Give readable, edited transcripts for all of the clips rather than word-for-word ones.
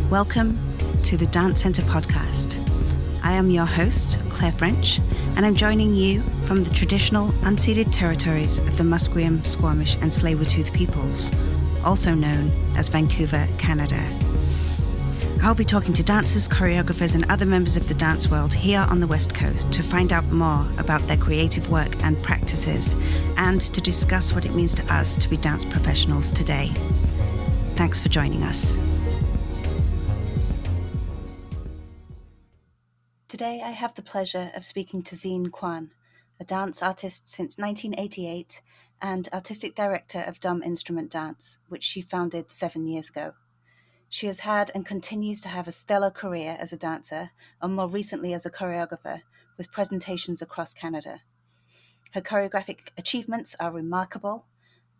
Welcome to the Dance Centre podcast. I am your host, Claire French, and I'm joining you from the traditional unceded territories of the Musqueam, Squamish and Tsleil-Waututh peoples, also known as Vancouver, Canada. I'll be talking to dancers, choreographers and other members of the dance world here on the West Coast to find out more about their creative work and practices and to discuss what it means to us to be dance professionals today. Thanks for joining us. Today I have the pleasure of speaking to Ziyian Kwan, a dance artist since 1988 and artistic director of Dumb Instrument Dance, which she founded 7 years ago. She has had and continues to have a stellar career as a dancer, and more recently as a choreographer, with presentations across Canada. Her choreographic achievements are remarkable.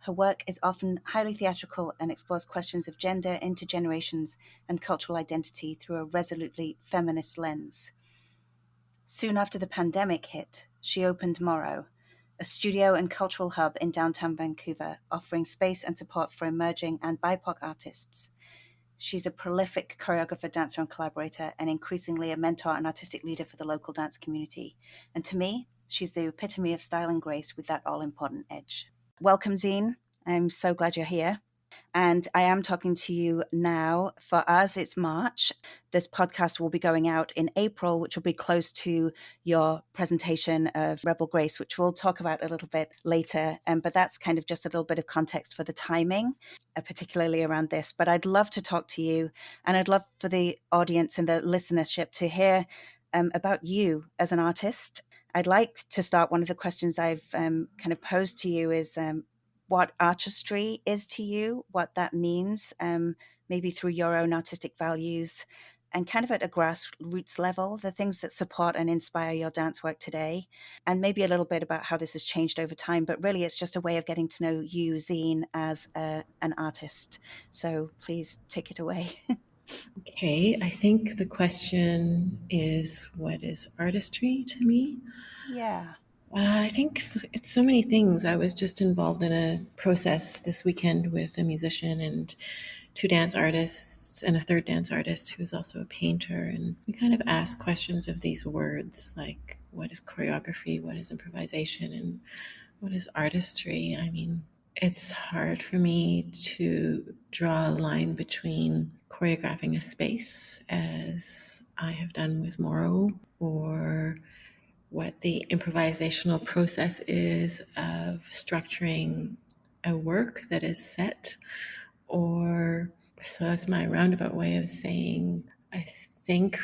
Her work is often highly theatrical and explores questions of gender, intergenerations, and cultural identity through a resolutely feminist lens. Soon after the pandemic hit, she opened Morrow, a studio and cultural hub in downtown Vancouver, offering space and support for emerging and BIPOC artists. She's a prolific choreographer, dancer, and collaborator, and increasingly a mentor and artistic leader for the local dance community. And to me, she's the epitome of style and grace with that all-important edge. Welcome, Ziyian. I'm so glad you're here. And I am talking to you now. For us, it's March. This podcast will be going out in April, which will be close to your presentation of Rebel Grace, which we'll talk about a little bit later. But that's kind of just a little bit of context for the timing, particularly around this. But I'd love to talk to you, and I'd love for the audience and the listenership to hear about you as an artist. I'd like to start. One of the questions I've kind of posed to you is what artistry is to you, what that means, maybe through your own artistic values, and kind of at a grassroots level, the things that support and inspire your dance work today, and maybe a little bit about how this has changed over time. But really, it's just a way of getting to know you, Ziyian, as an artist. So please take it away. Okay, I think the question is, what is artistry to me? Yeah. I think it's so many things. I was just involved in a process this weekend with a musician and two dance artists and a third dance artist who's also a painter. And we kind of asked questions of these words, like what is choreography, what is improvisation, and what is artistry? I mean, it's hard for me to draw a line between choreographing a space, as I have done with Morrow, or what the improvisational process is of structuring a work that is set. Or so that's my roundabout way of saying I think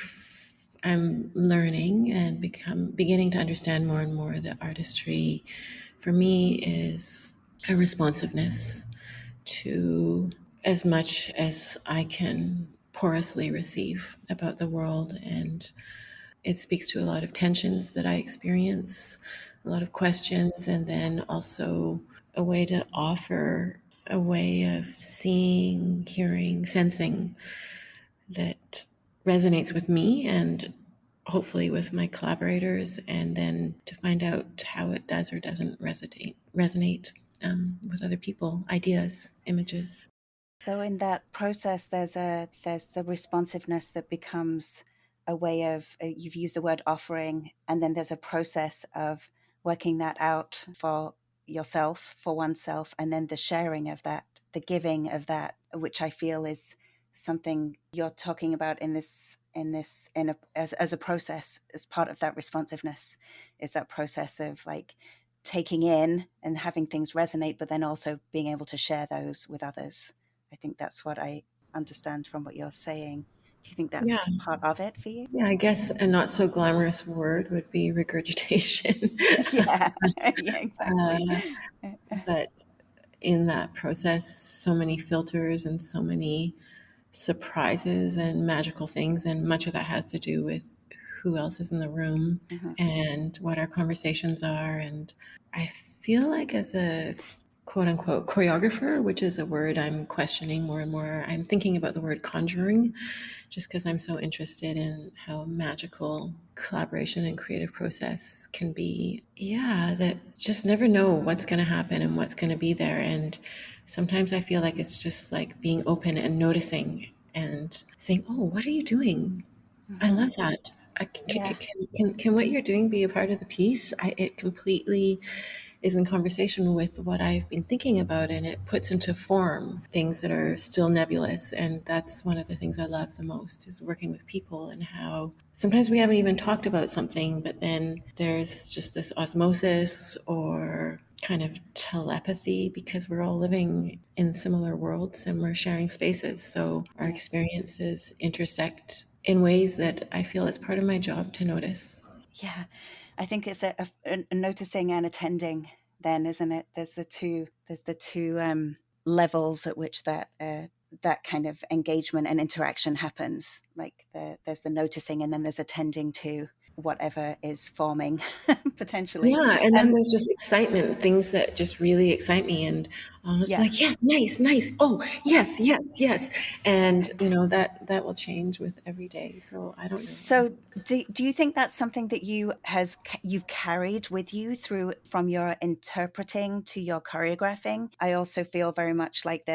I'm learning and beginning to understand more and more that artistry for me is a responsiveness to as much as I can porously receive about the world. And it speaks to a lot of tensions that I experience, a lot of questions, and then also a way to offer a way of seeing, hearing, sensing that resonates with me and hopefully with my collaborators, and then to find out how it does or doesn't resonate with other people, ideas, images. So in that process, there's the responsiveness that becomes a way of, you've used the word offering, and then there's a process of working that out for yourself, for oneself, and then the sharing of that, the giving of that, which I feel is something you're talking about as a process, as part of that responsiveness, is that process of like taking in and having things resonate, but then also being able to share those with others. I think that's what I understand from what you're saying. Do you think Yeah. that's part of it for you? Yeah, I guess a not so glamorous word would be regurgitation. Yeah, yeah, exactly. But in that process, so many filters and so many surprises and magical things. And much of that has to do with who else is in the room and what our conversations are. And I feel like, as a quote unquote choreographer, which is a word I'm questioning more and more, I'm thinking about the word conjuring, just because I'm so interested in how magical collaboration and creative process can be. Yeah, that just never know what's going to happen and what's going to be there. And sometimes I feel like it's just like being open and noticing and saying, "Oh, what are you doing? I Hmm. love that. Yeah. Can what you're doing be a part of the piece?" It completely is in conversation with what I've been thinking about, and it puts into form things that are still nebulous. And that's one of the things I love the most, is working with people, and how sometimes we haven't even talked about something, but then there's just this osmosis or kind of telepathy, because we're all living in similar worlds and we're sharing spaces. So our Yeah. experiences intersect in ways that I feel it's part of my job to notice. Yeah, I think it's a noticing and attending then, isn't it? There's the two levels at which that kind of engagement and interaction happens. Like there's the noticing, and then there's attending to whatever is forming potentially. Yeah, and then And there's just excitement, things that just really excite me, and I'll just be yeah. like, "Yes, nice, nice. Oh, yes, yes, yes." And that will change with every day. So I don't know. So, do you think that's something that you've carried with you through from your interpreting to your choreographing? I also feel very much like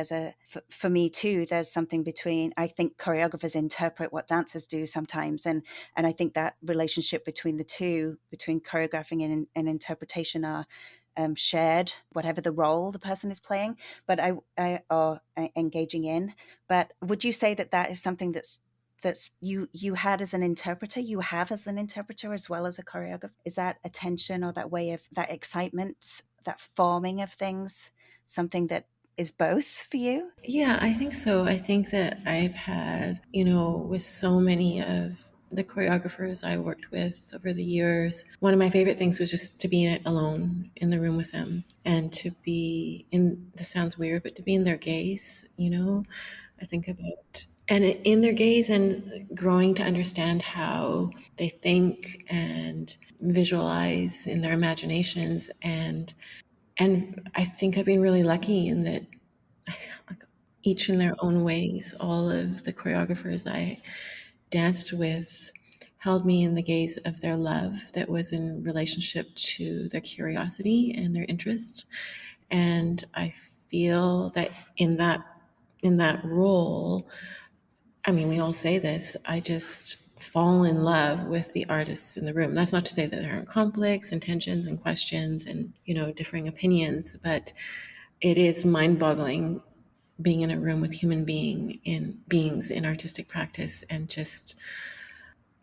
for me too. There's something between. I think choreographers interpret what dancers do sometimes, and I think that relationship between the two, between choreographing and interpretation, are shared, whatever the role the person is playing, but I or engaging in. But would you say that that is something that's you had as an interpreter, you have as an interpreter as well as a choreographer? Is that attention, or that way of that excitement, that forming of things, something that is both for you? Yeah, I think so. I think that I've had, with so many of the choreographers I worked with over the years, one of my favorite things was just to be alone in the room with them, and to be in, this sounds weird, but to be in their gaze. I think about, and in their gaze, and growing to understand how they think and visualize in their imaginations. And I think I've been really lucky in that, like, each in their own ways, all of the choreographers I danced with held me in the gaze of their love that was in relationship to their curiosity and their interest. And I feel that in that role, I mean, we all say this, I just fall in love with the artists in the room. That's not to say that there aren't conflicts and tensions and questions and, differing opinions, but it is mind-boggling being in a room with beings in artistic practice, and just,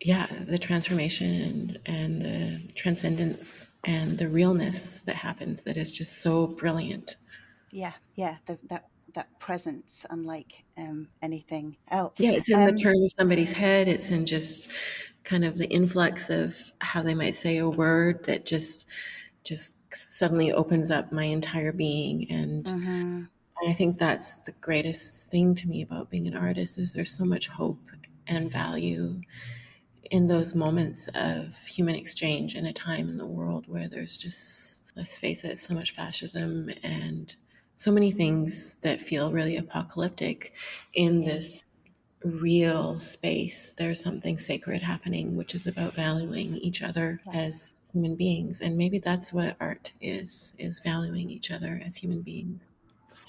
yeah, the transformation and the transcendence and the realness that happens, that is just so brilliant. Yeah, yeah, that presence, unlike anything Yeah, else. it's in the turn of somebody's head. It's in just kind of the influx of how they might say a word that just suddenly opens up my entire being. Hmm. And I think that's the greatest thing to me about being an artist, is there's so much hope and value in those moments of human exchange, in a time in the world where there's just, let's face it, so much fascism and so many things that feel really apocalyptic. In Yeah, this real space, there's something sacred happening, which is about valuing each other right. as human beings. And maybe that's what art is valuing each other as human beings.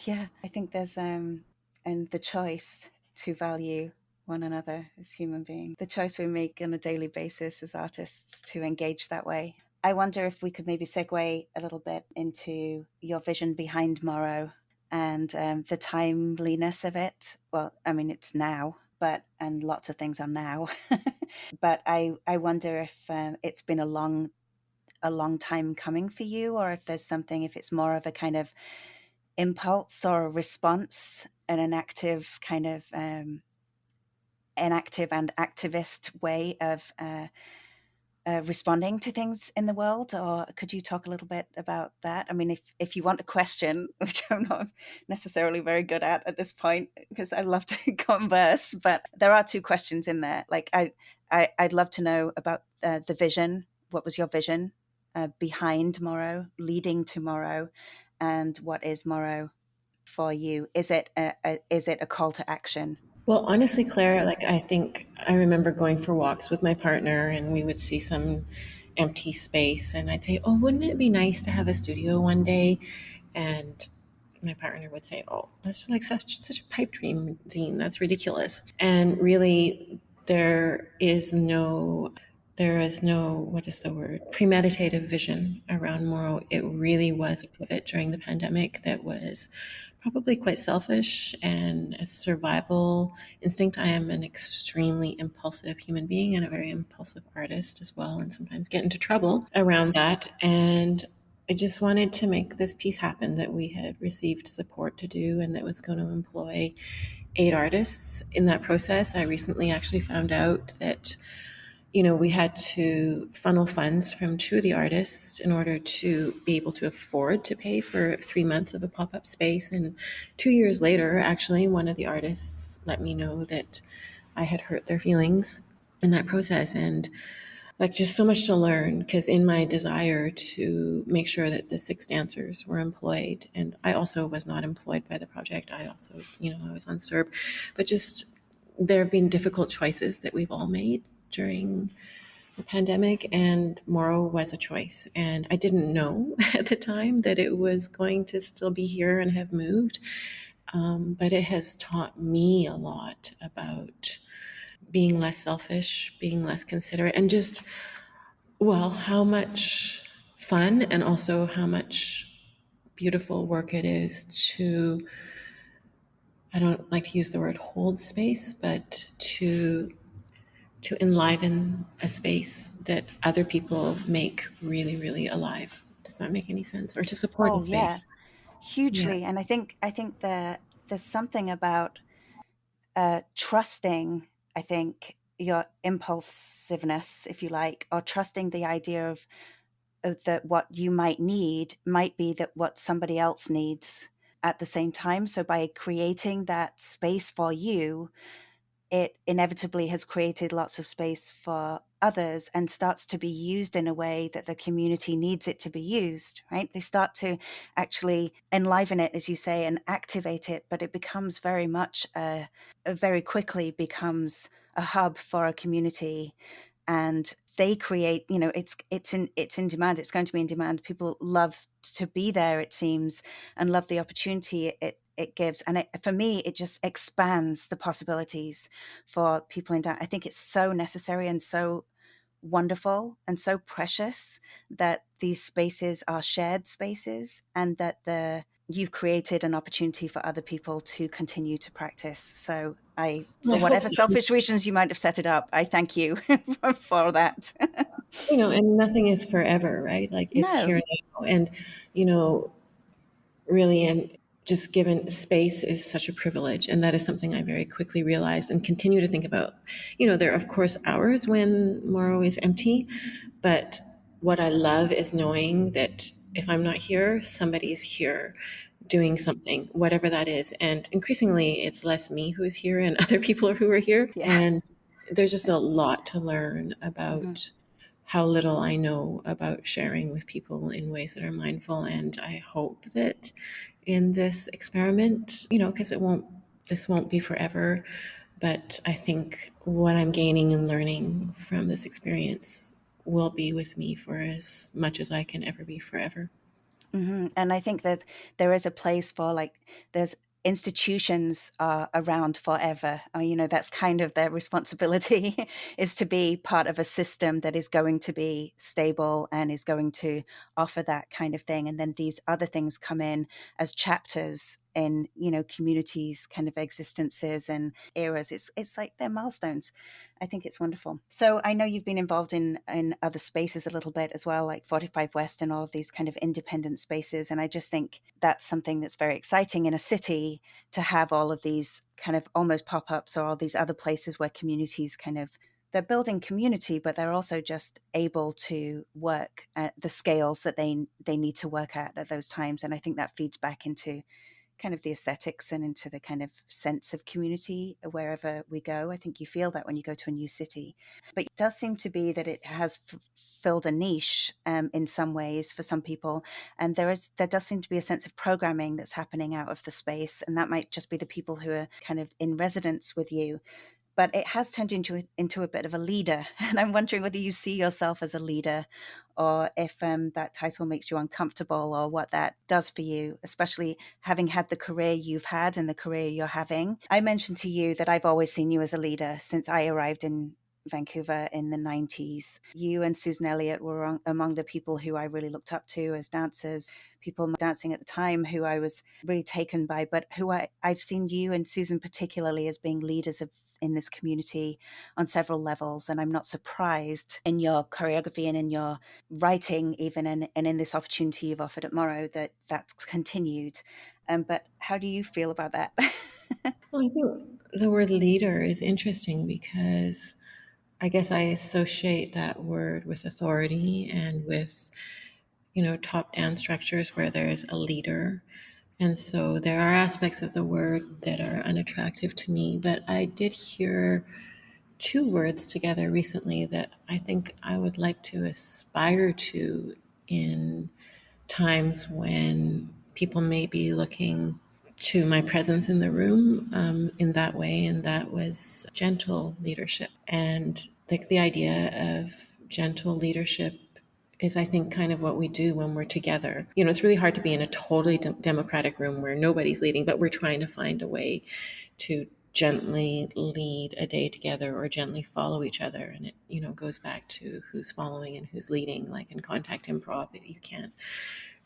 Yeah, I think there's and the choice to value one another as human beings, the choice we make on a daily basis as artists to engage that way. I wonder if we could maybe segue a little bit into your vision behind Morrow, and the timeliness of it. Well, I mean, it's now, but and lots of things are now. But I wonder if it's been a long time coming for you, or if there's something, if it's more of a kind of impulse or a response, and an active and activist way of responding to things in the world. Or could you talk a little bit about that? I mean, if you want a question, which I'm not necessarily very good at this point, because I love to converse, but there are two questions in there. Like I'd love to know about the vision. What was your vision behind Morrow, leading to Morrow, and what is Morrow for you? Is it a call to action? Well, honestly, Claire, like, I think I remember going for walks with my partner, and we would see some empty space, and I'd say, "Oh, wouldn't it be nice to have a studio one day?" And my partner would say, "Oh, that's like such a pipe dream, zine. That's ridiculous." And really, there is no what is the word, premeditative vision around Morrow. It really was a pivot during the pandemic that was probably quite selfish and a survival instinct. I am an extremely impulsive human being and a very impulsive artist as well, and sometimes get into trouble around that. And I just wanted to make this piece happen that we had received support to do and that was going to employ 8 artists. In that process, I recently actually found out that we had to funnel funds from 2 of the artists in order to be able to afford to pay for 3 months of a pop up space. And 2 years later, actually, one of the artists let me know that I had hurt their feelings in that process. And like, just so much to learn, because in my desire to make sure that the 6 dancers were employed, and I also was not employed by the project, I also, I was on CERB, but just there have been difficult choices that we've all made during the pandemic, and Morrow was a choice. And I didn't know at the time that it was going to still be here and have moved. But it has taught me a lot about being less selfish, being less considerate, and just, well, how much fun and also how much beautiful work it is to, I don't like to use the word hold space, but to enliven a space that other people make really, really alive. Does that make any sense? Or to support a Oh yeah, space. Yeah. hugely. And I think there's something about trusting, I think, your impulsiveness, if you like, or trusting the idea of that what you might need might be that what somebody else needs at the same time. So by creating that space for you, it inevitably has created lots of space for others and starts to be used in a way that the community needs it to be used, right? They start to actually enliven it, as you say, and activate it, but it becomes very much very quickly becomes a hub for a community, and they create, it's in demand, it's going to be in demand. People love to be there, it seems, and love the opportunity it gives, and for me it just expands the possibilities for people in dance. I think it's so necessary and so wonderful and so precious that these spaces are shared spaces, and that you've created an opportunity for other people to continue to practice. So I for hope whatever so. selfish reasons you might have set it up, I thank you for that. And nothing is forever, right? Like, it's here No. now. And, you know, really, and just given space is such a privilege. And that is something I very quickly realized and continue to think about. There are, of course, hours when Morrow is empty, but what I love is knowing that if I'm not here, somebody's here doing something, whatever that is. And increasingly, it's less me who's here and other people who are here. Yeah. And there's just a lot to learn Hmm. about how little I know about sharing with people in ways that are mindful. And I hope that in this experiment, because this won't be forever, but I think what I'm gaining and learning from this experience will be with me for as much as I can ever be forever. Hmm. And I think that there is a place for, like, there's institutions are around forever. That's kind of their responsibility is to be part of a system that is going to be stable and is going to offer that kind of thing. And then these other things come in as chapters in, communities kind of existences and eras. It's like they're milestones. I think it's wonderful. So I know you've been involved in other spaces a little bit as well, like 45 West and all of these kind of independent spaces. And I just think that's something that's very exciting in a city, to have all of these kind of almost pop-ups or all these other places where communities kind of, they're building community, but they're also just able to work at the scales that they need to work at those times. And I think that feeds back into kind of the aesthetics and into the kind of sense of community wherever we go. I think you feel that when you go to a new city. But it does seem to be that it has filled a niche in some ways for some people. And there does seem to be a sense of programming that's happening out of the space. And that might just be the people who are kind of in residence with you. but it has turned into a bit of a leader. And I'm wondering whether you see yourself as a leader, or if that title makes you uncomfortable, or what that does for you, especially having had the career you've had and the career you're having. I mentioned to you that I've always seen you as a leader since I arrived in Vancouver in the 90s. You and Susan Elliott were among the people who I really looked up to as dancers, people dancing at the time who I was really taken by, but who I've seen you and Susan particularly as being leaders of in this community on several levels. And I'm not surprised in your choreography and in your writing, even and in this opportunity you've offered at Morrow, that that's continued. But how do you feel about that? Well, I think the word leader is interesting because I guess I associate that word with authority and with, top down structures where there's a leader. And so there are aspects of the word that are unattractive to me. But I did hear two words together recently that I think I would like to aspire to in times when people may be looking to my presence in the room in that way, and that was gentle leadership. And like the idea of gentle leadership is, I think, kind of what we do when we're together. It's really hard to be in a totally democratic room where nobody's leading, but we're trying to find a way to gently lead a day together or gently follow each other. And it, goes back to who's following and who's leading. Like in contact improv, you can't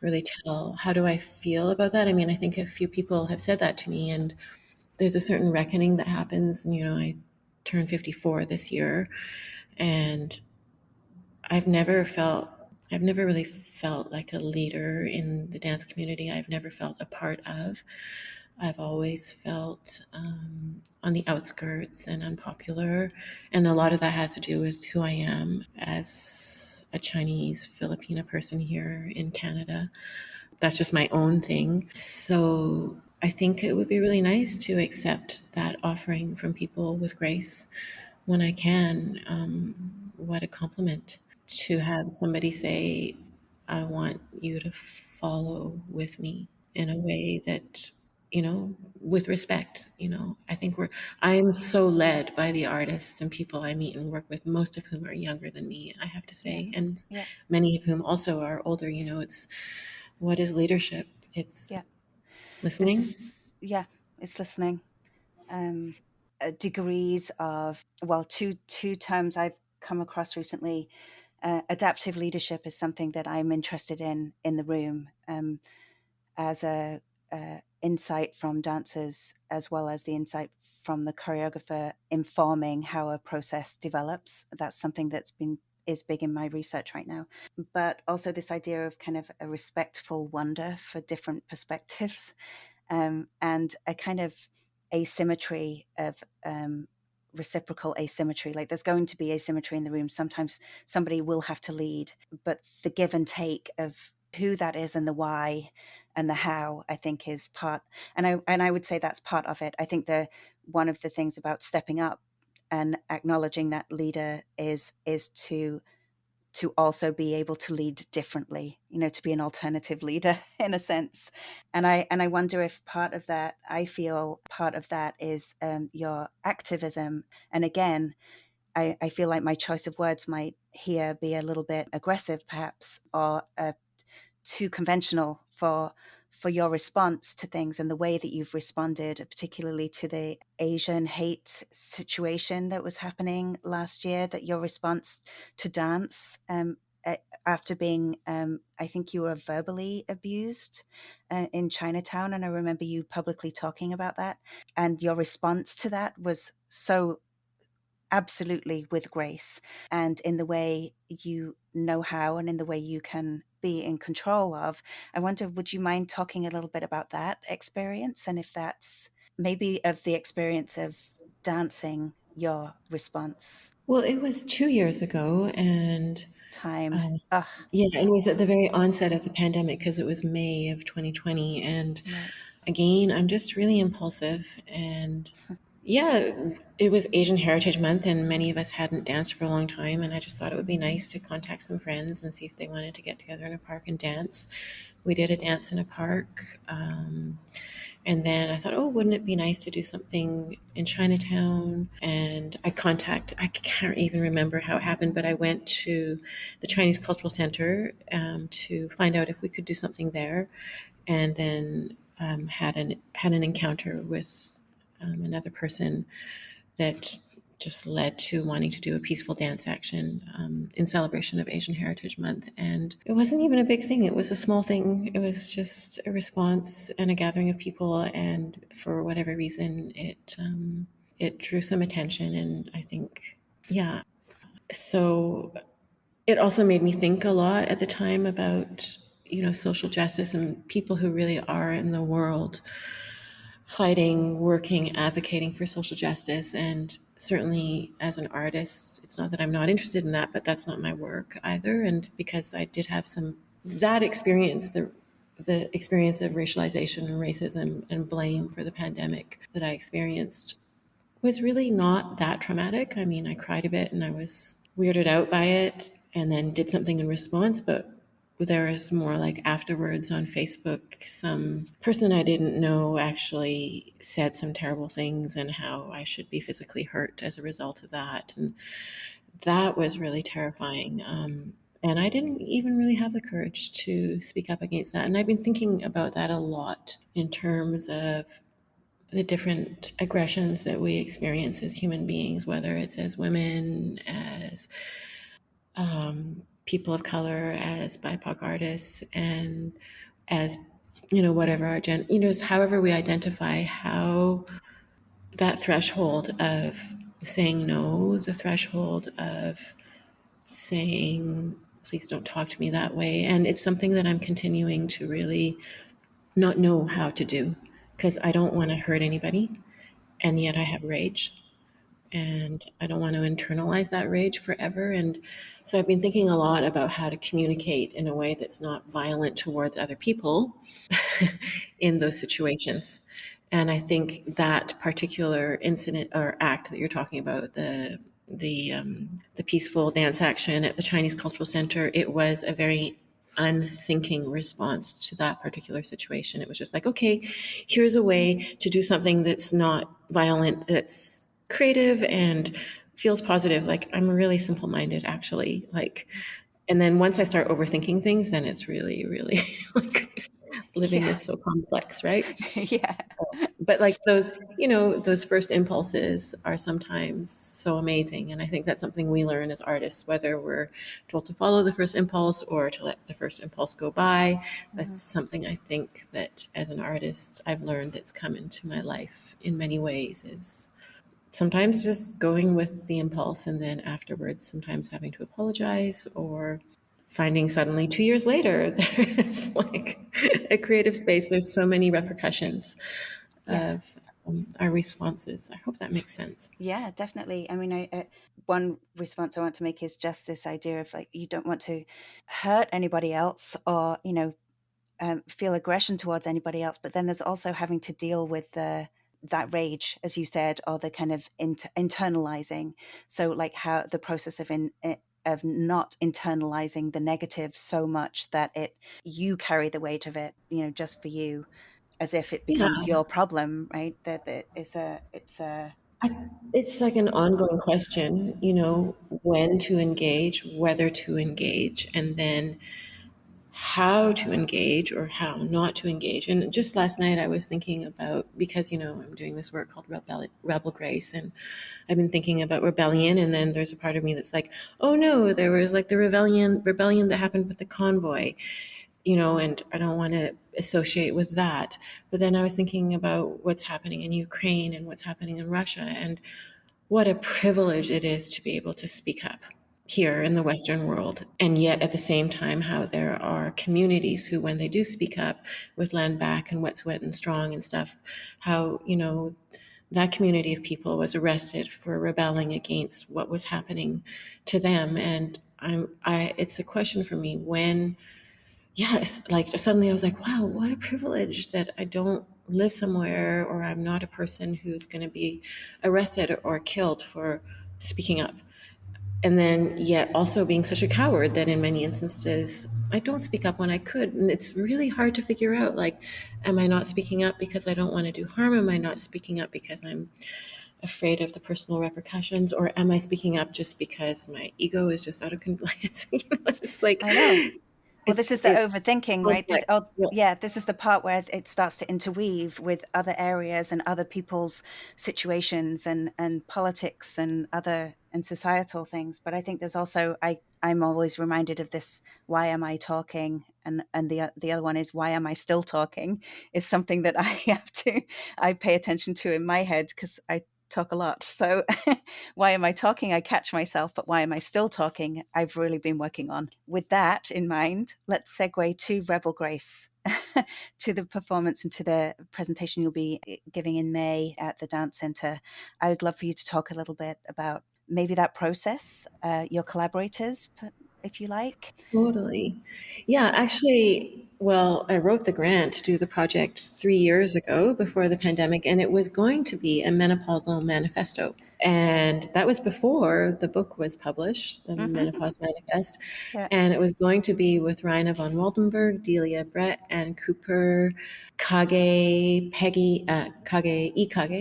really tell. How do I feel about that? I mean, I think a few people have said that to me, and there's a certain reckoning that happens. And, I turned 54 this year, and I've never felt, I've never really felt like a leader in the dance community. I've never felt a part of. I've always felt on the outskirts and unpopular. And a lot of that has to do with who I am as a Chinese Filipina person here in Canada. That's just my own thing. So I think it would be really nice to accept that offering from people with grace when I can. What a compliment to have somebody say, I want you to follow with me in a way that, with respect. I think I am so led by the artists and people I meet and work with, most of whom are younger than me, I have to Yeah, say, and yeah, many of whom also are older. It's what is leadership? It's yeah. This listening. is, yeah, it's listening. Um, Degrees of, well, two terms I've come across recently. Adaptive leadership is something that I'm interested in the room, as a insight from dancers, as well as the insight from the choreographer informing how a process develops. That's something is big in my research right now. But also this idea of kind of a respectful wonder for different perspectives, and a kind of asymmetry of reciprocal asymmetry. Like there's going to be asymmetry in the room. Sometimes somebody will have to lead, but the give and take of who that is and the why and the how, I think, is part. And I would say that's part of it. I think the one of the things about stepping up and acknowledging that leader is to also be able to lead differently, to be an alternative leader in a sense. And I wonder if part of that, I feel part of that is your activism. And again, I feel like my choice of words might here be a little bit aggressive, perhaps, or too conventional for your response to things and the way that you've responded, particularly to the Asian hate situation that was happening last year. That your response to dance, after being, I think you were verbally abused in Chinatown, and I remember you publicly talking about that, and your response to that was so absolutely with grace, and in the way you know how, and in the way you can be in control of. I wonder, would you mind talking a little bit about that experience, and if that's maybe of the experience of dancing, your response Well, it was 2 years ago, and time? uh, Ah, yeah, it was at the very onset of the pandemic because it was May of 2020. And right. again, I'm just really impulsive, and Yeah, it was Asian Heritage Month, and many of us hadn't danced for a long time. And I just thought it would be nice to contact some friends and see if they wanted to get together in a park and dance. We did a dance in a park. And then I thought, oh, wouldn't it be nice to do something in Chinatown? And I can't even remember how it happened, but I went to the Chinese Cultural Center to find out if we could do something there. And then had an encounter with another person that just led to wanting to do a peaceful dance action in celebration of Asian Heritage Month. And it wasn't even a big thing, it was a small thing. It was just a response and a gathering of people. And for whatever reason, it drew some attention. And I think, yeah. So it also made me think a lot at the time about, social justice and people who really are in the world fighting, working, advocating for social justice. And certainly as an artist, it's not that I'm not interested in that, but that's not my work either. And because I did have that experience, the experience of racialization and racism and blame for the pandemic that I experienced was really not that traumatic. I mean, I cried a bit and I was weirded out by it and then did something in response, but there was more like afterwards on Facebook, some person I didn't know actually said some terrible things and how I should be physically hurt as a result of that. And that was really terrifying. And I didn't even really have the courage to speak up against that. And I've been thinking about that a lot in terms of the different aggressions that we experience as human beings, whether it's as women, as people of color, as BIPOC artists, and as whatever our however we identify, how that threshold of saying no, the threshold of saying please don't talk to me that way, and it's something that I'm continuing to really not know how to do because I don't want to hurt anybody, and yet I have rage and I don't want to internalize that rage forever. And so I've been thinking a lot about how to communicate in a way that's not violent towards other people in those situations. And I think that particular incident or act that you're talking about, the peaceful dance action at the Chinese Cultural Center, it was a very unthinking response to that particular situation. It was just like, okay, here's a way to do something that's not violent, that's creative and feels positive. Like I'm really simple minded, actually. Like, and then once I start overthinking things, then it's really, really like living Yeah. is so complex, right? Yeah. But like those first impulses are sometimes so amazing. And I think that's something we learn as artists, whether we're told to follow the first impulse or to let the first impulse go by. That's Mhm. something I think that as an artist, I've learned that's come into my life in many ways is sometimes just going with the impulse and then afterwards sometimes having to apologize or finding suddenly 2 years later there's like a creative space, there's so many repercussions Yeah. of our responses. I hope that makes sense. Yeah, definitely. I mean, one response I want to make is just this idea of like you don't want to hurt anybody else or feel aggression towards anybody else, but then there's also having to deal with the that rage, as you said, or the kind of internalizing. So, like how the process of of not internalizing the negative so much that you carry the weight of it, just for you, as if it Yeah, becomes your problem, right? That it's a it's like an ongoing question, when to engage, whether to engage, and then how to engage or how not to engage. And just last night, I was thinking about because I'm doing this work called Rebel Grace, and I've been thinking about rebellion. And then there's a part of me that's like, oh no, there was like the rebellion that happened with the convoy, and I don't want to associate with that. But then I was thinking about what's happening in Ukraine and what's happening in Russia, and what a privilege it is to be able to speak up here in the Western world. And yet, at the same time, how there are communities who, when they do speak up with Land Back and Wet's Wet and Strong and stuff, how, that community of people was arrested for rebelling against what was happening to them. And it's a question for me when, yes, like just suddenly I was like, wow, what a privilege that I don't live somewhere, or I'm not a person who's going to be arrested or killed for speaking up. And then, yet also being such a coward that in many instances I don't speak up when I could. And it's really hard to figure out, like, am I not speaking up because I don't want to do harm? Am I not speaking up because I'm afraid of the personal repercussions? Or am I speaking up just because my ego is just out of compliance? It's like, I know. Well, this is the it's overthinking, right? complex. Yeah. This is the part where it starts to interweave with other areas and other people's situations and politics and other and societal things. But I think there's also I'm always reminded of this: why am I talking? And the other one is, why am I still talking? Is something that I pay attention to in my head, because I talk a lot. So why am I talking? I catch myself, but why am I still talking? I've really been working on. With that in mind, let's segue to Rebel Grace, to the performance and to the presentation you'll be giving in May at the Dance Centre. I would love for you to talk a little bit about maybe that process, your collaborators, if you like. Totally. Yeah, actually, well, I wrote the grant to do the project 3 years ago before the pandemic, and it was going to be a menopausal manifesto. And that was before the book was published, the Mm-hmm. Menopause Manifest. Yeah. And it was going to be with Raina von Waldenberg, Delia Brett, Ann Cooper, Kage,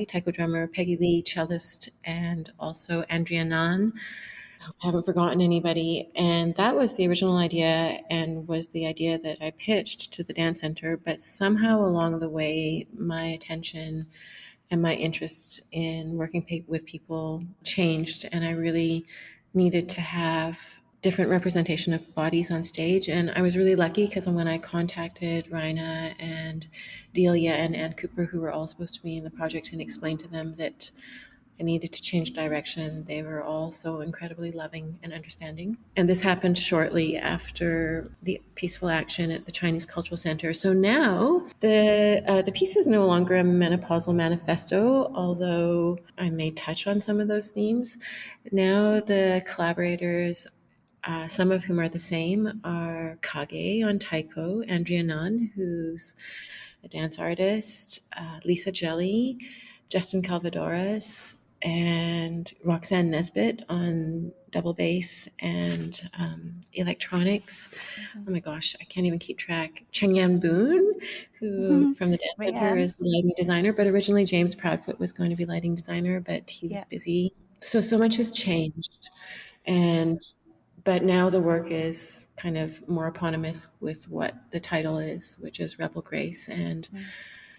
taiko drummer, Peggy Lee, cellist, and also Andrea Nan. Haven't forgotten anybody. And that was the original idea and was the idea that I pitched to the dance center. But somehow along the way, my attention and my interest in working with people changed. And I really needed to have different representation of bodies on stage. And I was really lucky because when I contacted Raina and Delia and Ann Cooper, who were all supposed to be in the project, and explained to them that I needed to change direction. They were all so incredibly loving and understanding. And this happened shortly after the peaceful action at the Chinese Cultural Center. So now the piece is no longer a menopausal manifesto, although I may touch on some of those themes. Now the collaborators, some of whom are the same, are Kage on taiko, Andrea Nan, who's a dance artist, Lisa Jelly, Justin Calvadoras, and Roxanne Nesbitt on double bass and electronics. Mm-hmm. Oh my gosh, I can't even keep track. Cheng Yan Boon, who Mm-hmm. from the Dance Center Rianne. is the lighting designer, but originally James Proudfoot was going to be lighting designer, but he was Yeah. busy. So much has changed. And but now the work is kind of more eponymous with what the title is, which is Rebel Grace. And Mm.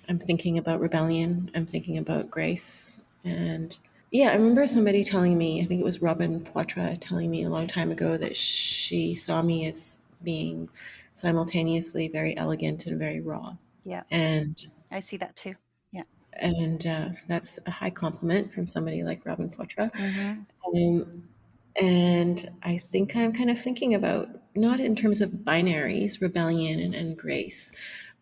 I'm thinking about rebellion. I'm thinking about grace. And yeah, I remember somebody telling me, I think it was Robin Poitras telling me a long time ago that she saw me as being simultaneously very elegant and very raw. Yeah. And I see that too. Yeah. that's a high compliment from somebody like Robin Poitras. Mm-hmm. Um, and I think I'm kind of thinking about not in terms of binaries, rebellion and grace,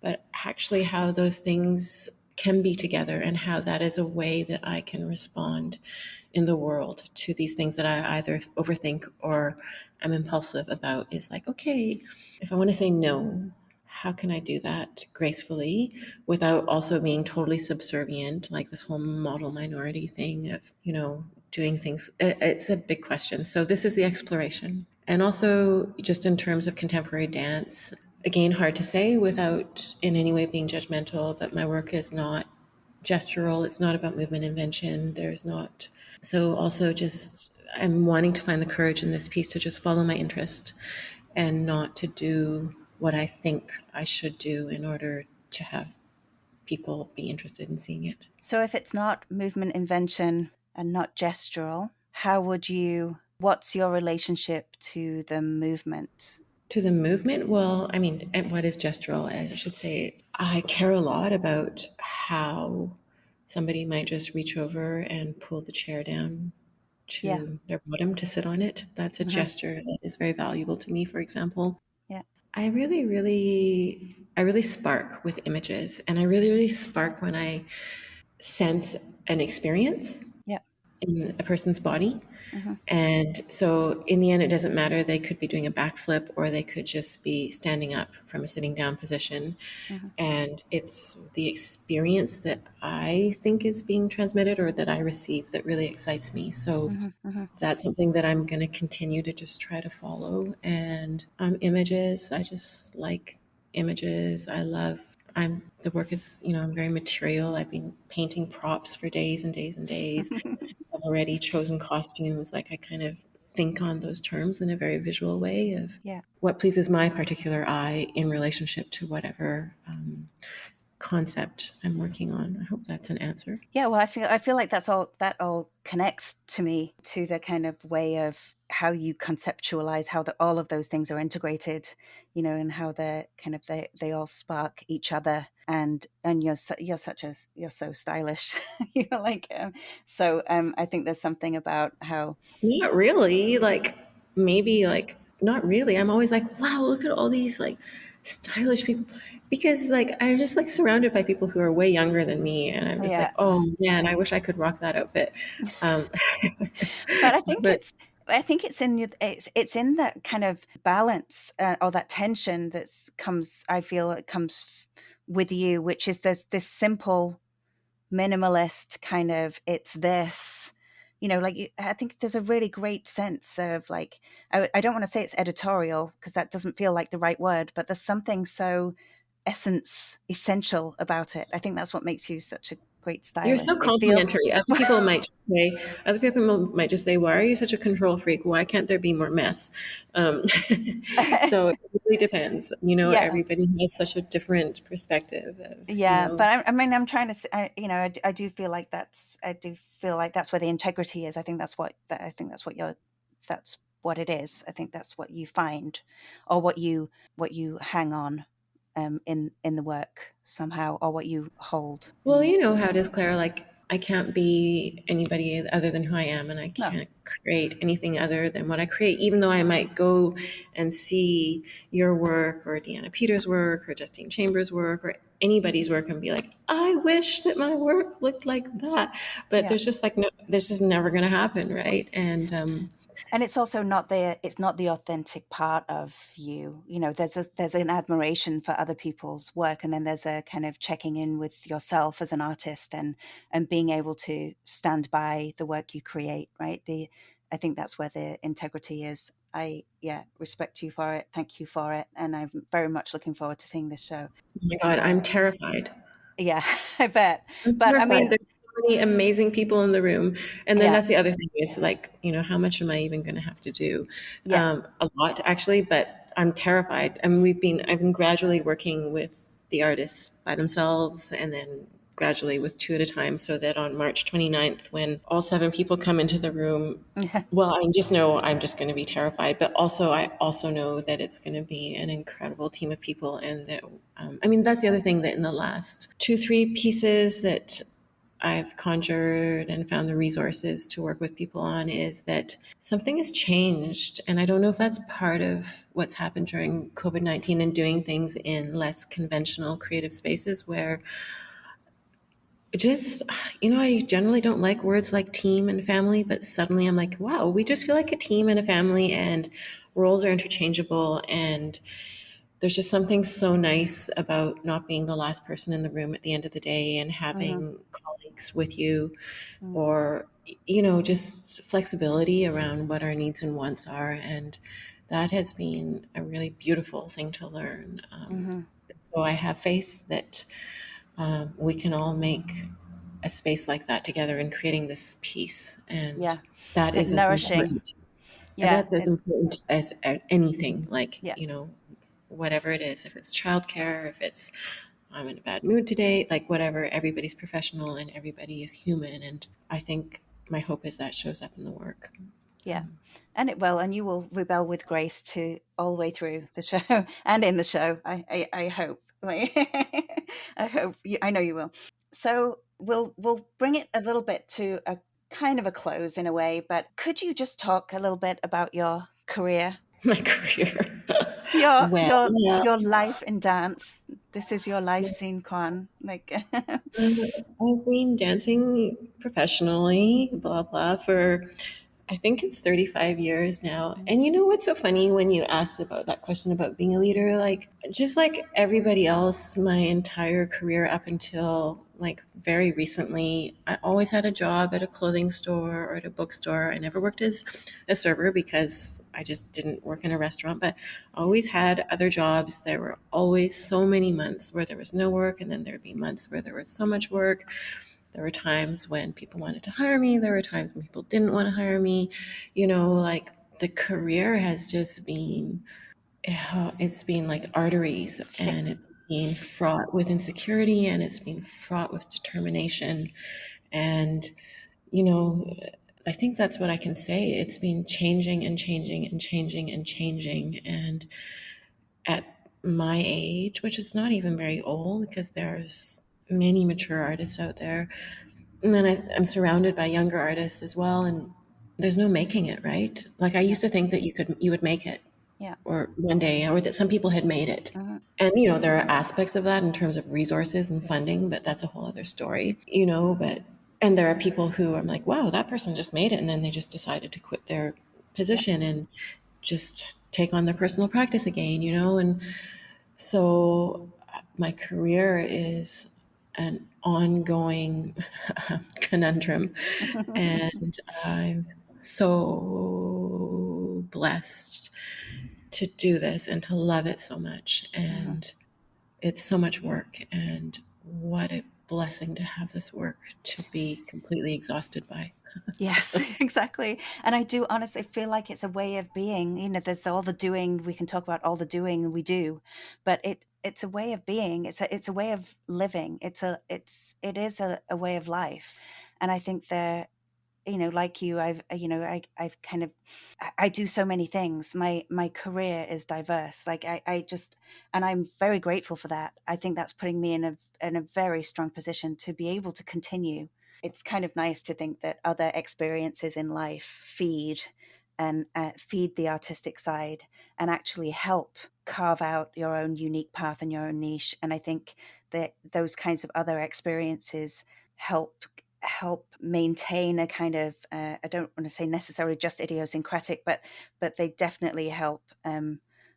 but actually how those things can be together and how that is a way that I can respond in the world to these things that I either overthink or am impulsive about. Is like, okay, if I want to say no, how can I do that gracefully without also being totally subservient, like this whole model minority thing of, doing things? It's a big question. So this is the exploration. And also, just in terms of contemporary dance, again, hard to say without in any way being judgmental, but my work is not gestural. It's not about movement invention. There's not. So also just I'm wanting to find the courage in this piece to just follow my interest and not to do what I think I should do in order to have people be interested in seeing it. So if it's not movement invention and not gestural, what's your relationship to the movement? To the movement, well, I mean, and what is gestural? I should say, I care a lot about how somebody might just reach over and pull the chair down Yeah. to their bottom to sit on it. That's a Uh-huh. gesture that is very valuable to me, for example. Yeah. I really spark with images, and I really, really spark when I sense an experience. Yeah. in a person's body. Mhm. And so in the end, it doesn't matter. They could be doing a backflip or they could just be standing up from a sitting down position. Mhm. And it's the experience that I think is being transmitted or that I receive that really excites me. So Mhm. Mhm. that's something that I'm going to continue to just try to follow. And images, I just like images. I love. The work is, I'm very material. I've been painting props for days and days and days. I've already chosen costumes. Like I kind of think on those terms in a very visual way of Yeah. what pleases my particular eye in relationship to whatever concept I'm working on. I hope that's an answer. Yeah, well, I feel like that all connects to me to the kind of way of how you conceptualize how all of those things are integrated, and how they're kind of they all spark each other. And you're so stylish. You're like I think there's something about how Not really. Like maybe like not really. I'm always like, wow, look at all these like stylish people because like I'm just like surrounded by people who are way younger than me and I'm just yeah. like, oh man, I wish I could rock that outfit. Um, But I think but it's in it's in that kind of balance, or that tension comes. I feel it comes with you, which is this simple minimalist kind of it's this. Like I think there's a really great sense of like I don't want to say it's editorial because that doesn't feel like the right word, but there's something so essential about it. I think that's what makes you such a great you're so stylist. It feels complimentary. Other people might just say, why are you such a control freak? Why can't there be more mess? Um, so it really depends. yeah. Everybody has such a different perspective of, Yeah, but I mean, I'm trying to, I do feel like that's where the integrity is. I think that's what it is. I think that's what you find, or what you hang on, in the work somehow, or what you hold in well, the. you know how it is, Claire. Like, I can't be anybody other than who I am, and I No, can't create anything other than what I create, even though I might go and see your work or Deanna Peters' work or Justine Chambers' work or anybody's work and be like, I wish that my work looked like that. But yeah. there's just like, no, this is never going to happen, right? And And it's also not the authentic part of you. There's an admiration for other people's work, and then there's a kind of checking in with yourself as an artist, and being able to stand by the work you create, right? I think that's where the integrity is. I respect you for it, thank you for it, and I'm very much looking forward to seeing this show. oh my God, I'm terrified. Yeah. I bet. I'm But I terrified. mean, There's so many amazing people in the room. And then yeah, that's the other thing is like, how much am I even going to have to do? yeah. A lot actually, but I'm terrified. I mean, I've been gradually working with the artists by themselves and then gradually with two at a time so that on March 29th, when all seven people come into the room, well, I just know I'm just going to be terrified, but also I also know that it's going to be an incredible team of people, and that I mean that's the other thing that in the last two, three pieces that I've conjured and found the resources to work with people on is that something has changed, and I don't know if that's part of what's happened during COVID-19 and doing things in less conventional creative spaces where just I generally don't like words like team and family, but suddenly I'm like, wow, we just feel like a team and a family, and roles are interchangeable, and there's just something so nice about not being the last person in the room at the end of the day and Hmm. having colleagues with you, Hmm. or just flexibility around what our needs and wants are, and that has been a really beautiful thing to learn. Hmm. So I have faith that we can all make a space like that together in creating this peace. And Yeah. Is that it is as nourishing? important. And Yeah. that's as important as anything, like, Yeah. whatever it is, if it's childcare, if it's I'm in a bad mood today, like whatever, everybody's professional and everybody is human. And I think my hope is that shows up in the work. Yeah, and it will, and you will rebel with grace to all the way through the show and in the show. I hope. Like, I hope. I know you will. So we'll bring it a little bit to a kind of a close in a way. But could you just talk a little bit about your career, My career. your Well, your yeah. your life in dance? This is your life, Ziyian Kwan. Like, I've been dancing professionally, blah, blah, for I think it's 35 years now. And you know what's so funny when you asked about that question about being a leader? Like, just like everybody else, my entire career up until like very recently, I always had a job at a clothing store or at a bookstore. I never worked as a server because I just didn't work in a restaurant, but I always had other jobs. There were always so many months where there was no work, and then there'd be months where there was so much work. There were times when people wanted to hire me. There were times when people didn't want to hire me. Like the career has just been, it's been like arteries, yeah. and it's been fraught with insecurity, and it's been fraught with determination. And, you know, I think that's what I can say. It's been changing and changing and changing and changing. And at my age, which is not even very old because there's many mature artists out there, and then I'm surrounded by younger artists as well, and there's no making it, right? Like I Yeah. used to think that you would make it, Yeah. or one day, or that some people had made it. Hmm. And there are aspects of that in terms of resources and funding, but that's a whole other story, but and there are people who I'm like, wow, that person just made it, and then they just decided to quit their Yeah. position and just take on their personal practice again, and so my career is an ongoing conundrum, and I'm so blessed to do this and to love it so much. Hmm. And it's so much work, and what a blessing to have this work to be completely exhausted by. Yes, exactly. And I do honestly feel like it's a way of being. There's all the doing. We can talk about all the doing we do, but it's a way of being. It's a way of living. It is a way of life. And I think that, like you, I've kind of, I do so many things. My career is diverse. Like I just, and I'm very grateful for that. I think that's putting me in a very strong position to be able to continue. It's kind of nice to think that other experiences in life feed the artistic side and actually help carve out your own unique path and your own niche. And I think that those kinds of other experiences help maintain a kind of, I don't want to say necessarily just idiosyncratic, but they definitely help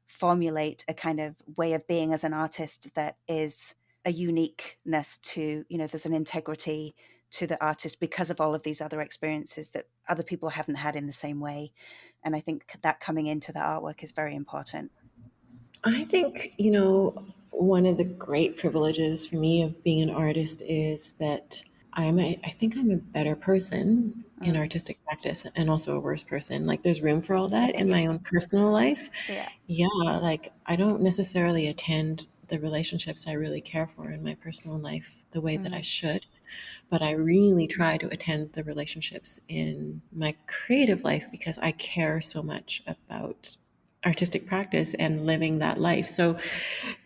formulate a kind of way of being as an artist that is a uniqueness to, there's an integrity to the artist because of all of these other experiences that other people haven't had in the same way. And I think that coming into the artwork is very important. I think, one of the great privileges for me of being an artist is that I think I'm a better person in Mm. artistic practice and also a worse person. Like there's room for all that in my own personal life. Yeah. Yeah, like I don't necessarily attend the relationships I really care for in my personal life the way that I Mm. should, but I really try to attend the relationships in my creative life because I care so much about artistic practice and living that life. So,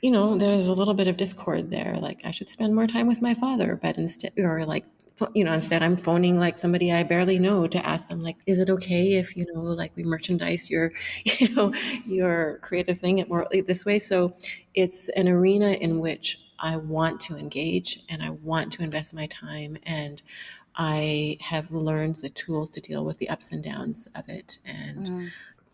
there's a little bit of discord there. Like I should spend more time with my father, but instead, or like, instead I'm phoning like somebody I barely know to ask them like, is it okay if, like we merchandise your, your creative thing at more this way? So it's an arena in which I want to engage and I want to invest my time, and I have learned the tools to deal with the ups and downs of it. And Mm.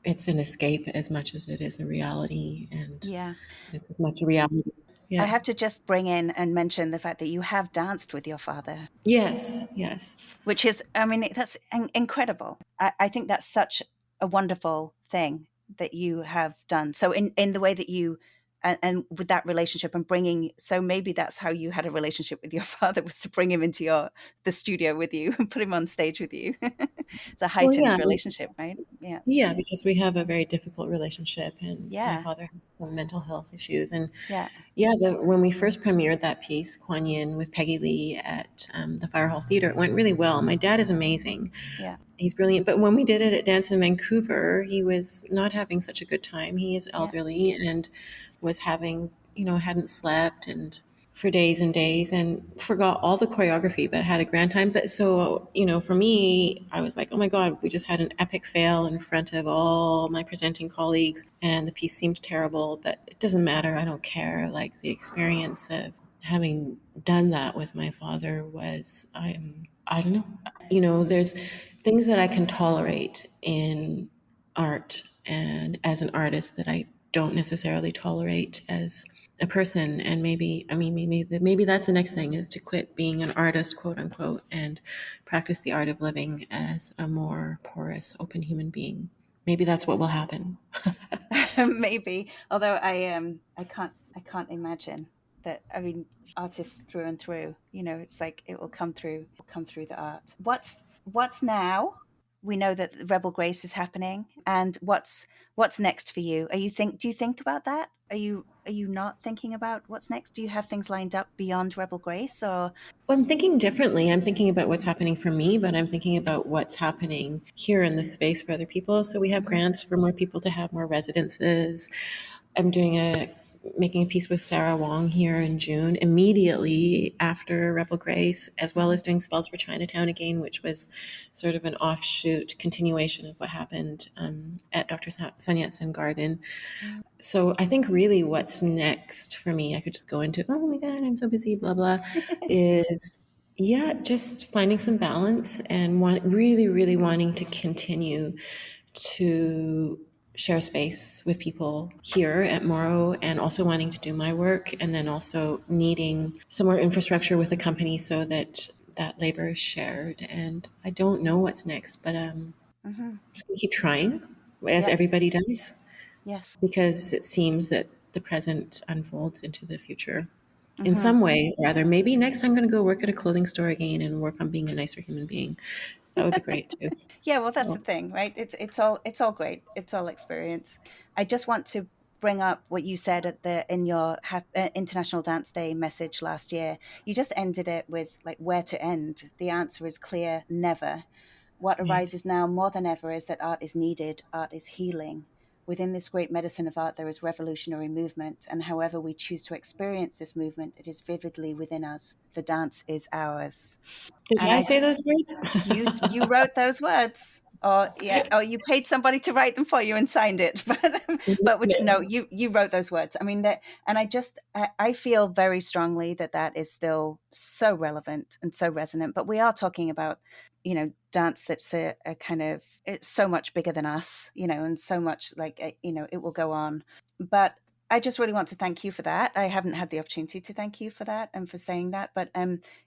it's an escape as much as it is a reality, and Yeah. it's as much a reality. I Yeah. have to just bring in and mention the fact that you have danced with your father, Yes. Yes. which is, I mean, that's incredible. I think that's such a wonderful thing that you have done. So in the way that you, and with that relationship and bringing, so maybe that's how you had a relationship with your father, was to bring him into the studio with you and put him on stage with you. It's a Well, heightened yeah. relationship, right? Yeah. Yeah, because we have a very difficult relationship, and my Yeah. father has some mental health issues. And Yeah. yeah, when we first premiered that piece, Kwan Yin with Peggy Lee at the Fire Hall Theater, it went really well. My dad is amazing. Yeah. He's brilliant. But when we did it at Dance in Vancouver, he was not having such a good time. He is Yeah. elderly and was having, hadn't slept. And for days and days and forgot all the choreography, but had a grand time. But so, for me, I was like, oh my God, we just had an epic fail in front of all my presenting colleagues, and the piece seemed terrible, but it doesn't matter. I don't care. Like, the experience of having done that with my father was, I don't know. There's things that I can tolerate in art and as an artist that I don't necessarily tolerate as a person. And maybe that's the next thing, is to quit being an artist, quote unquote, and practice the art of living as a more porous, open human being. Maybe that's what will happen. Maybe, although I can't imagine that. I mean, artists through and through, it's like it will come through the art. What's now? We know that Rebel Grace is happening, and what's next for you? Do you think about that? Are you not thinking about what's next? Do you have things lined up beyond Rebel Grace, or? Well, I'm thinking differently. I'm thinking about what's happening for me, but I'm thinking about what's happening here in this space for other people. So we have Mhm. grants for more people to have more residences. I'm making a piece with Sarah Wong here in June, immediately after Rebel Grace, as well Mhm. as doing Spells for Chinatown again, which was sort of an offshoot continuation of what happened at Dr. Sun Yat-sen Garden. Mm. So I think really what's next for me, I could just go into, oh my God, I'm so busy, blah, blah, is yeah, just finding some balance and really, really wanting to continue to share space with people here at Morrow, and also wanting to do my work, and then also needing some more infrastructure with the company so that that labor is shared. And I don't know what's next, but Mhm. just gonna keep trying, as Yep. everybody does, Yes. because it seems that the present unfolds into the future in Mhm. some way or other. Maybe next I'm going to go work at a clothing store again and work on being a nicer human being. That would be great too. Yeah, well, that's the Oh, thing, right? It's all great. It's all experience. I just want to bring up what you said in your International Dance Day message last year. You just ended it with, like, where to end. The answer is clear: never. What right. arises now more than ever is that art is needed, art is healing. Within this great medicine of art, there is revolutionary movement, and however we choose to experience this movement, it is vividly within us. The dance is ours. Did And I say those words? you wrote those words, or yeah, or you paid somebody to write them for you and signed it, but which, no, Yeah. you wrote those words. I mean that, and I feel very strongly that that is still so relevant and so resonant. But we are talking about, dance that's a kind of, it's so much bigger than us, and so much, like, it will go on. But I just really want to thank you for that. I haven't had the opportunity to thank you for that and for saying that. But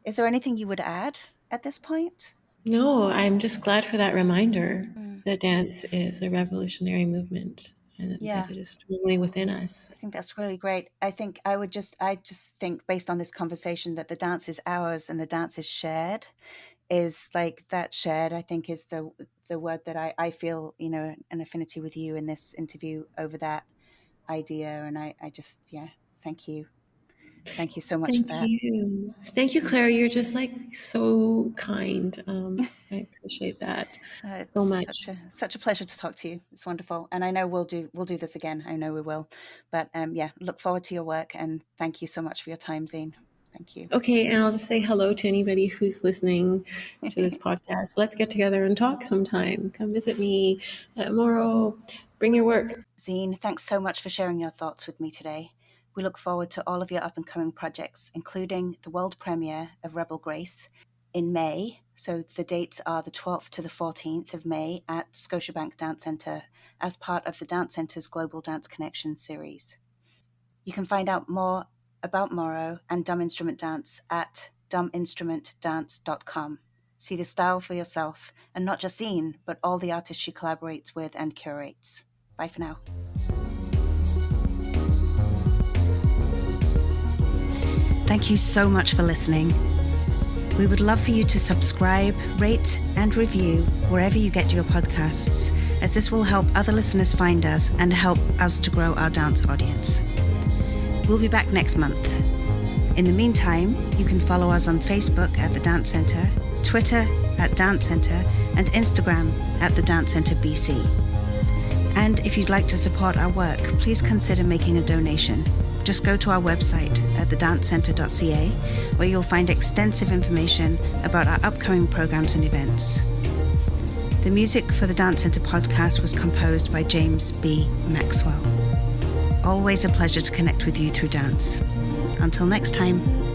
is there anything you would add at this point? No, I'm just glad for that reminder Mm. that dance is a revolutionary movement and that Yeah, it is strongly within us. I think that's really great. I just think, based on this conversation, that the dance is ours and the dance is shared. Is like that shared, I think, is the word that I feel, an affinity with you in this interview over that idea. And I just, yeah, thank you. Thank you so much for Thank that. you. Thank you, Claire. You're just like so kind. I appreciate that It's so much. such a pleasure to talk to you. It's wonderful, and I know we'll do this again. I know we will. But yeah, look forward to your work, and thank you so much for your time, Zine. Thank you. Okay, and I'll just say hello to anybody who's listening to this podcast. Let's get together and talk sometime. Come visit me at Morrow. Bring your work. Zine, thanks so much for sharing your thoughts with me today. We look forward to all of your up and coming projects, including the world premiere of Rebel Grace in May. So the dates are the 12th to the 14th of May at Scotiabank Dance Centre, as part of the Dance Centre's Global Dance Connection series. You can find out more about Morrow and Dumb Instrument Dance at dumbinstrumentdance.com. See the style for yourself, and not just Zine, but all the artists she collaborates with and curates. Bye for now. Thank you so much for listening. We would love for you to subscribe, rate, and review wherever you get your podcasts, as this will help other listeners find us and help us to grow our dance audience. We'll be back next month. In the meantime, you can follow us on Facebook at The Dance Centre, Twitter at Dance Centre, and Instagram at The Dance Centre BC. And if you'd like to support our work, please consider making a donation. just go to our website at thedancecentre.ca, where you'll find extensive information about our upcoming programs and events. The music for the Dance Centre podcast was composed by James B. Maxwell. Always a pleasure to connect with you through dance. Until next time.